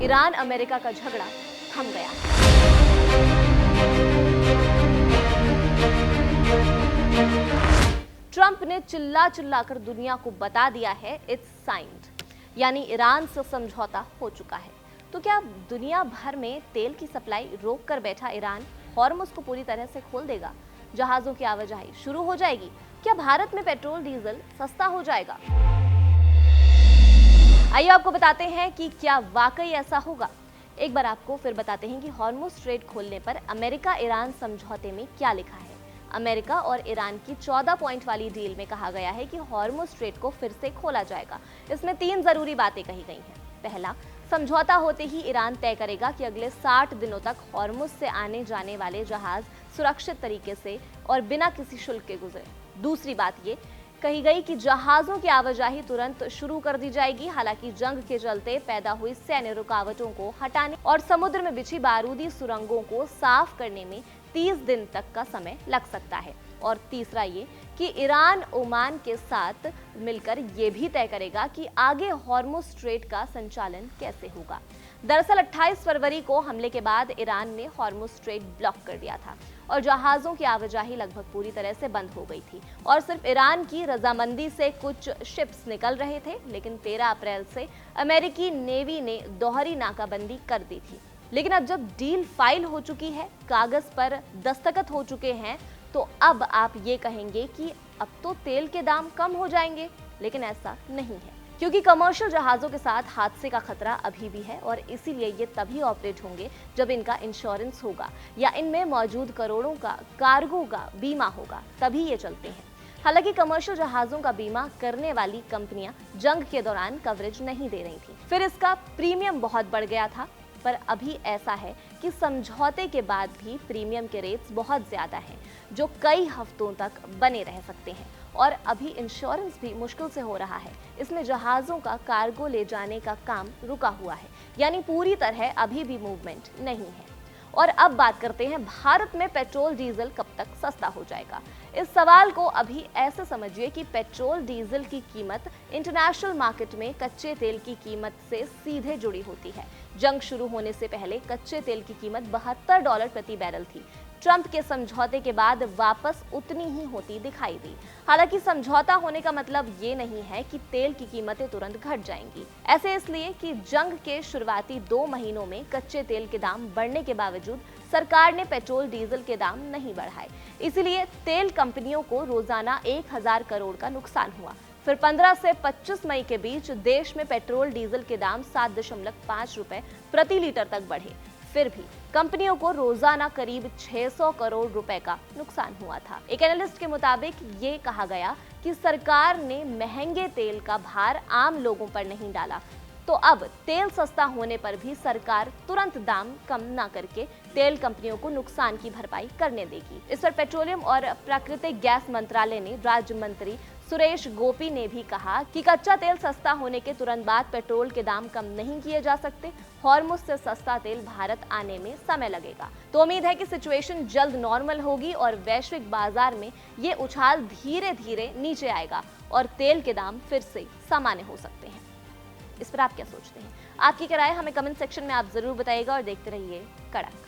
Iran America का झगड़ा थम गया। ट्रंप ने चिल्ला चिल्लाकर दुनिया को बता दिया है इट्स साइंड, यानी ईरान से समझौता हो चुका है। तो क्या दुनिया भर में तेल की सप्लाई रोक कर बैठा ईरान हॉर्मुज़ को पूरी तरह से खोल देगा? जहाजों की आवाजाही शुरू हो जाएगी? क्या भारत में पेट्रोल डीजल सस्ता हो जाएगा? आइए आपको बताते हैं कि क्या वाकई ऐसा होगा। एक बार आपको फिर बताते हैं कि हॉर्मुज़ स्ट्रेट खोलने पर अमेरिका ईरान समझौते में क्या लिखा है। अमेरिका और ईरान की 14 पॉइंट वाली डील में कहा गया है कि हॉर्मुज़ स्ट्रेट को फिर से खोला जाएगा। इसमें 3 जरूरी बातें कही गई हैं। पहला, समझौता होते ही ईरान तय करेगा कि अगले 60 दिनों तक हॉर्मुज़ से आने जाने वाले जहाज सुरक्षित तरीके से और बिना किसी शुल्क के गुजरे। दूसरी बात ये कही गई कि जहाजों की आवाजाही तुरंत शुरू कर दी जाएगी। हालांकि जंग के चलते पैदा हुई सैन्य रुकावटों को हटाने और समुद्र में बिछी बारूदी सुरंगों को साफ करने में 30 दिन तक का समय लग सकता है। और तीसरा ये कि ईरान ओमान के साथ मिलकर ये भी तय करेगा कि आगे हॉर्मुज़ स्ट्रेट का संचालन कैसे होगा। दरअसल 28 फरवरी को हमले के बाद ईरान ने हॉर्मुज़ स्ट्रेट ब्लॉक कर दिया था और जहाज़ों की आवाजाही लगभग पूरी तरह से बंद हो गई थी और सिर्फ ईरान की रजामंदी से कुछ शिप्स निकल रहे थे। लेकिन 13 अप्रैल से अमेरिकी नेवी ने दोहरी नाकाबंदी कर दी थी। लेकिन अब जब डील फाइल हो चुकी है, कागज पर दस्तखत हो चुके हैं, तो अब आप ये कहेंगे कि अब तो तेल के दाम कम हो जाएंगे, लेकिन ऐसा नहीं है, क्योंकि कमर्शियल जहाज़ों के साथ हादसे का खतरा अभी भी है और इसीलिए ये तभी ऑपरेट होंगे जब इनका इंश्योरेंस होगा या इनमें मौजूद करोड़ों का कार्गो का बीमा होगा, तभी ये चलते हैं। हालांकि कमर्शियल जहाज़ों का बीमा करने वाली कंपनियां जंग के दौरान कवरेज नहीं दे रही थी, फिर इसका प्रीमियम बहुत बढ़ गया था। पर अभी ऐसा है कि समझौते के बाद भी प्रीमियम के रेट्स बहुत ज्यादा हैं, जो कई हफ्तों तक बने रह सकते हैं और अभी इंश्योरेंस भी मुश्किल से हो रहा है। इसमें जहाज़ों का कार्गो ले जाने का काम रुका हुआ है, यानी पूरी तरह अभी भी मूवमेंट नहीं है। और अब बात करते हैं भारत में पेट्रोल डीजल कब तक सस्ता हो जाएगा। इस सवाल को अभी ऐसे समझिए कि पेट्रोल डीजल की कीमत इंटरनेशनल मार्केट में कच्चे तेल की कीमत से सीधे जुड़ी होती है। जंग शुरू होने से पहले कच्चे तेल की कीमत $72 प्रति बैरल थी। ट्रंप के समझौते के बाद वापस उतनी ही होती दिखाई दी। हालांकि समझौता होने का मतलब ये नहीं है कि तेल की कीमतें तुरंत घट जाएंगी। ऐसे इसलिए कि जंग के शुरुआती 2 महीनों में कच्चे तेल के दाम बढ़ने के बावजूद सरकार ने पेट्रोल डीजल के दाम नहीं बढ़ाए। इसीलिए तेल कंपनियों को रोजाना 1000 करोड़ का नुकसान हुआ। फिर 15 से 25 मई के बीच देश में पेट्रोल डीजल के दाम 7.5 रुपए प्रति लीटर तक बढ़े। फिर भी कंपनियों को रोजाना करीब 600 करोड़ रुपए का नुकसान हुआ था। एक एनालिस्ट के मुताबिक ये कहा गया कि सरकार ने महंगे तेल का भार आम लोगों पर नहीं डाला, तो अब तेल सस्ता होने पर भी सरकार तुरंत दाम कम ना करके तेल कंपनियों को नुकसान की भरपाई करने देगी। इस पर पेट्रोलियम और प्राकृतिक गैस मंत्रालय ने राज्य मंत्री सुरेश गोपी ने भी कहा कि कच्चा तेल सस्ता होने के तुरंत बाद पेट्रोल के दाम कम नहीं किए जा सकते। हॉर्मुज़ से सस्ता तेल भारत आने में समय लगेगा। तो उम्मीद है कि सिचुएशन जल्द नॉर्मल होगी और वैश्विक बाजार में ये उछाल धीरे धीरे नीचे आएगा और तेल के दाम फिर से सामान्य हो सकते हैं। इस पर आप क्या सोचते हैं? आपकी क्या राय हमें कमेंट सेक्शन में आप जरूर बताइएगा और देखते रहिए कड़क।